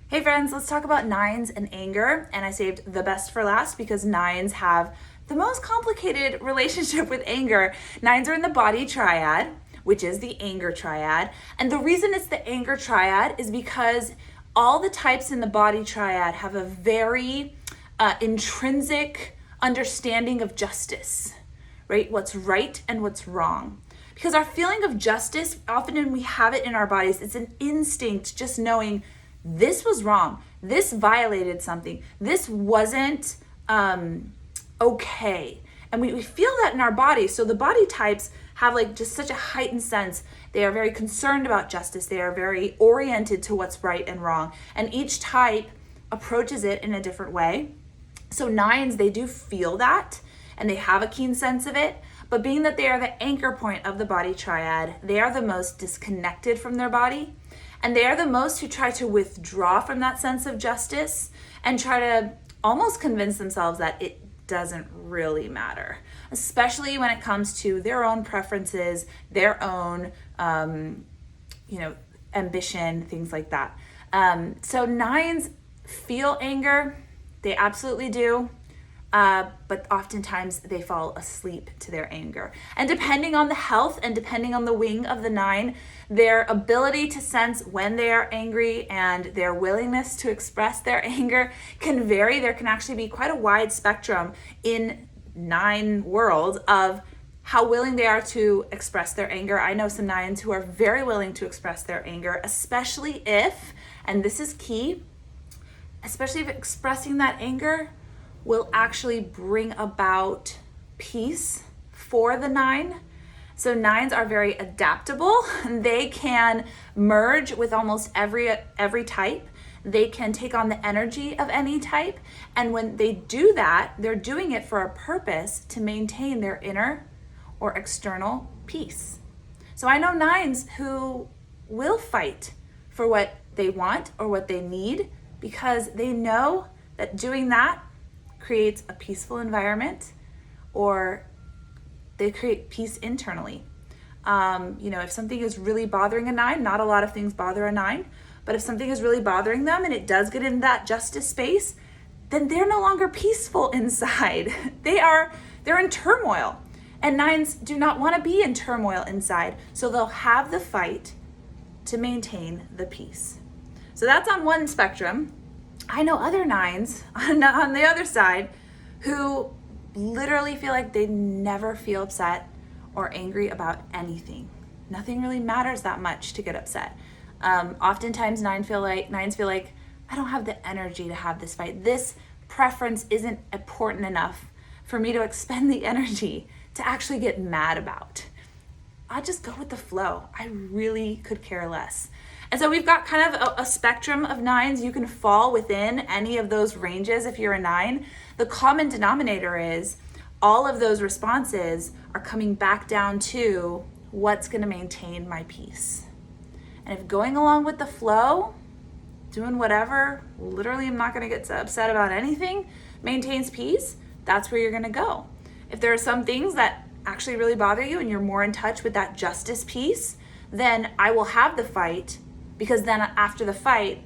Hey friends, let's talk about 9's and anger. And I saved the best for last because 9's have the most complicated relationship with anger. 9's are in the body triad, which is the anger triad. And the reason it's the anger triad is because all the types in the body triad have a very intrinsic understanding of justice, right? What's right and what's wrong. Because our feeling of justice, often when we have it in our bodies, it's an instinct just knowing this was wrong. This violated something. This wasn't okay. And we feel that in our bodies. So the body types have like just such a heightened sense. They are very concerned about justice. They are very oriented to what's right and wrong. And each type approaches it in a different way. So 9's, they do feel that and they have a keen sense of it. But being that they are the anchor point of the body triad, they are the most disconnected from their body. And they are the most who try to withdraw from that sense of justice and try to almost convince themselves that it doesn't really matter, especially when it comes to their own preferences, their own, ambition, things like that. So 9's feel anger. They absolutely do. But oftentimes they fall asleep to their anger. And depending on the health and depending on the wing of the 9, their ability to sense when they are angry and their willingness to express their anger can vary. There can actually be quite a wide spectrum in 9 world of how willing they are to express their anger. I know some 9's who are very willing to express their anger, especially if, and this is key, especially if expressing that anger will actually bring about peace for the 9. So 9's are very adaptable. They can merge with almost every type. They can take on the energy of any type. And when they do that, they're doing it for a purpose to maintain their inner or external peace. So I know 9's who will fight for what they want or what they need because they know that doing that creates a peaceful environment, or they create peace internally. If something is really bothering a 9, not a lot of things bother a 9, but if something is really bothering them and it does get in that justice space, then they're no longer peaceful inside. They're in turmoil, and 9's do not want to be in turmoil inside, so they'll have the fight to maintain the peace. So that's on one spectrum. I know other 9's on the other side who literally feel like they never feel upset or angry about anything. Nothing really matters that much to get upset. Oftentimes 9's feel like, I don't have the energy to have this fight. This preference isn't important enough for me to expend the energy to actually get mad about. I'll just go with the flow. I really could care less. And so we've got kind of a spectrum of 9's. You can fall within any of those ranges if you're a 9. The common denominator is all of those responses are coming back down to what's going to maintain my peace. And if going along with the flow, doing whatever, literally I'm not going to get upset about anything, maintains peace, that's where you're going to go. If there are some things that actually really bother you and you're more in touch with that justice piece, then I will have the fight, because then after the fight,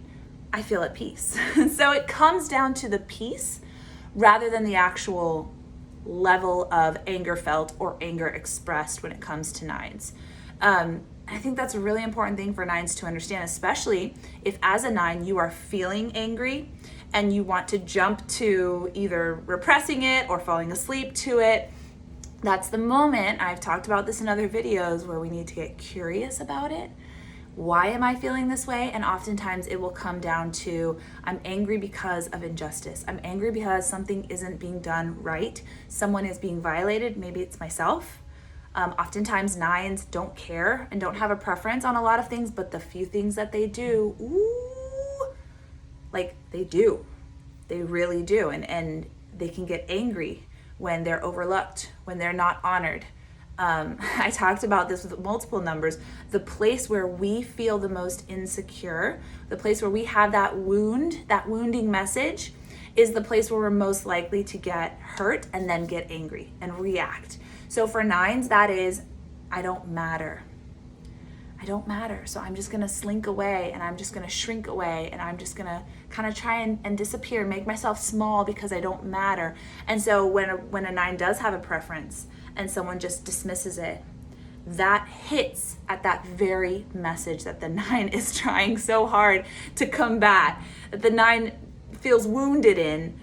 I feel at peace. So it comes down to the peace rather than the actual level of anger felt or anger expressed when it comes to 9's. I think that's a really important thing for 9's to understand, especially if as a 9 you are feeling angry and you want to jump to either repressing it or falling asleep to it. That's the moment, I've talked about this in other videos, where we need to get curious about it. Why am I feeling this way? And oftentimes it will come down to, I'm angry because of injustice. I'm angry because something isn't being done right. Someone is being violated. Maybe it's myself. Oftentimes 9's don't care and don't have a preference on a lot of things, but the few things that they do, they do. They really do. And they can get angry when they're overlooked, when they're not honored. I talked about this with multiple numbers. The place where we feel the most insecure, the place where we have that wounding message, is the place where we're most likely to get hurt and then get angry and react. So for 9's, that is, I don't matter. I don't matter. So I'm just going to slink away, and I'm just going to shrink away, and I'm just going to kind of try and disappear, make myself small because I don't matter. And so when a 9 does have a preference and someone just dismisses it, that hits at that very message that the 9 is trying so hard to combat, that the 9 feels wounded in.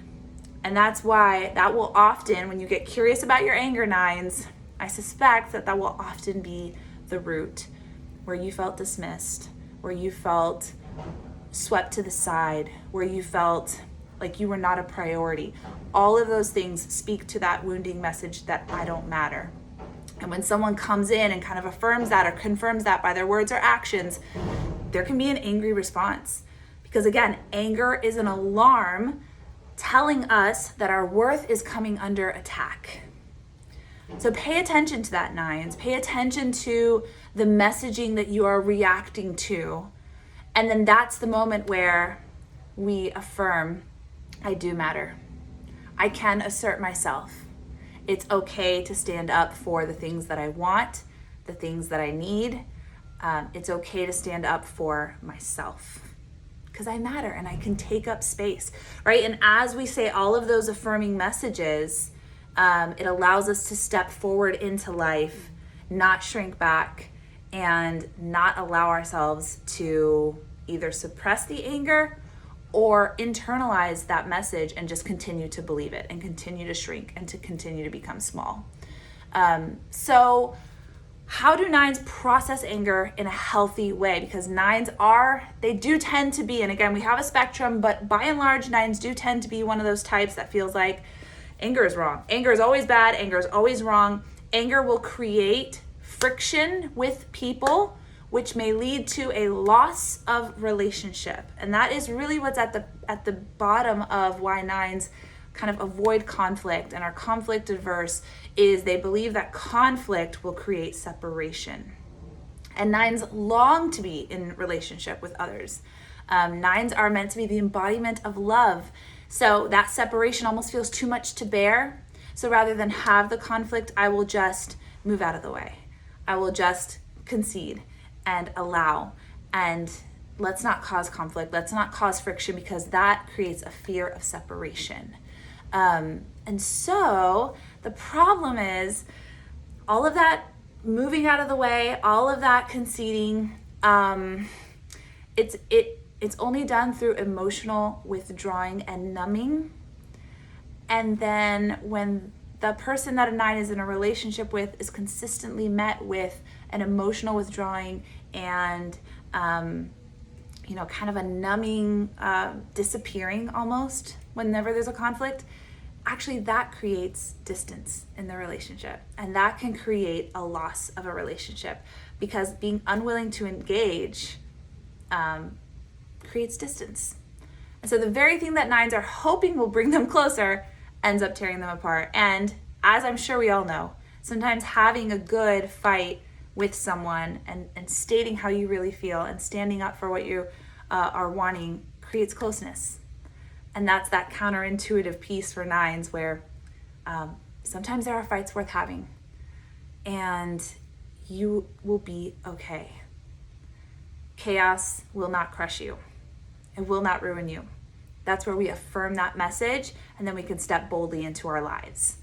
And that's why that will often, when you get curious about your anger, 9s, I suspect that will often be the root, where you felt dismissed, where you felt swept to the side, where you felt like you were not a priority. All of those things speak to that wounding message that I don't matter. And when someone comes in and kind of affirms that or confirms that by their words or actions, there can be an angry response. Because again, anger is an alarm telling us that our worth is coming under attack. So pay attention to that, 9s. Pay attention to the messaging that you are reacting to. And then that's the moment where we affirm, I do matter. I can assert myself. It's okay to stand up for the things that I want, the things that I need. It's okay to stand up for myself because I matter and I can take up space, right? And as we say all of those affirming messages, it allows us to step forward into life, not shrink back, and not allow ourselves to either suppress the anger or internalize that message and just continue to believe it and continue to shrink and to continue to become small. So how do 9s process anger in a healthy way? Because 9s they do tend to be, and again, we have a spectrum, but by and large, 9s do tend to be one of those types that feels like anger is wrong. Anger is always bad. Anger is always wrong. Anger will create friction with people, which may lead to a loss of relationship. And that is really what's at the bottom of why 9s kind of avoid conflict and are conflict averse, is they believe that conflict will create separation. And 9s long to be in relationship with others. 9s are meant to be the embodiment of love. So that separation almost feels too much to bear. So rather than have the conflict, I will just move out of the way. I will just concede and allow, and let's not cause conflict. Let's not cause friction, because that creates a fear of separation. And so the problem is all of that moving out of the way, all of that conceding, it's only done through emotional withdrawing and numbing. And then when the person that a 9 is in a relationship with is consistently met with an emotional withdrawing and kind of a numbing, disappearing almost whenever there's a conflict, actually that creates distance in the relationship. And that can create a loss of a relationship, because being unwilling to engage creates distance. And so the very thing that 9s are hoping will bring them closer ends up tearing them apart. And as I'm sure we all know, sometimes having a good fight with someone and stating how you really feel and standing up for what you are wanting creates closeness. And that's that counterintuitive piece for 9s where sometimes there are fights worth having, and you will be okay. Chaos will not crush you. It will not ruin you. That's where we affirm that message, and then we can step boldly into our lives.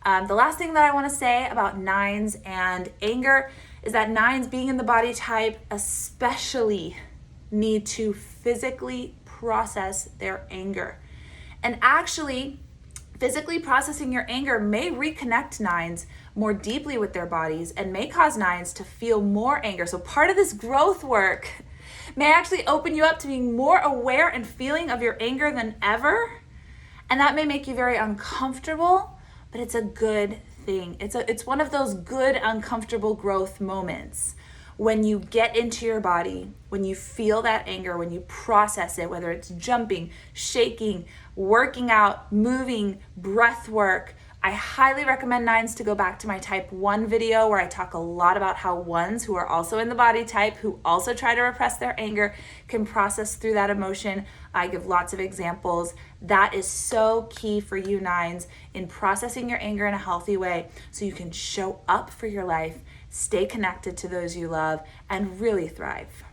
The last thing that I want to say about 9s and anger is that 9s, being in the body type, especially need to physically process their anger. And actually, physically processing your anger may reconnect 9s more deeply with their bodies and may cause 9s to feel more anger. So part of this growth work may actually open you up to being more aware and feeling of your anger than ever. And that may make you very uncomfortable, but it's a good thing. It's one of those good, uncomfortable growth moments when you get into your body, when you feel that anger, when you process it, whether it's jumping, shaking, working out, moving, breath work. I highly recommend 9s to go back to my type 1 video where I talk a lot about how 1s who are also in the body type, who also try to repress their anger, can process through that emotion. I give lots of examples. That is so key for you 9s in processing your anger in a healthy way so you can show up for your life, stay connected to those you love, and really thrive.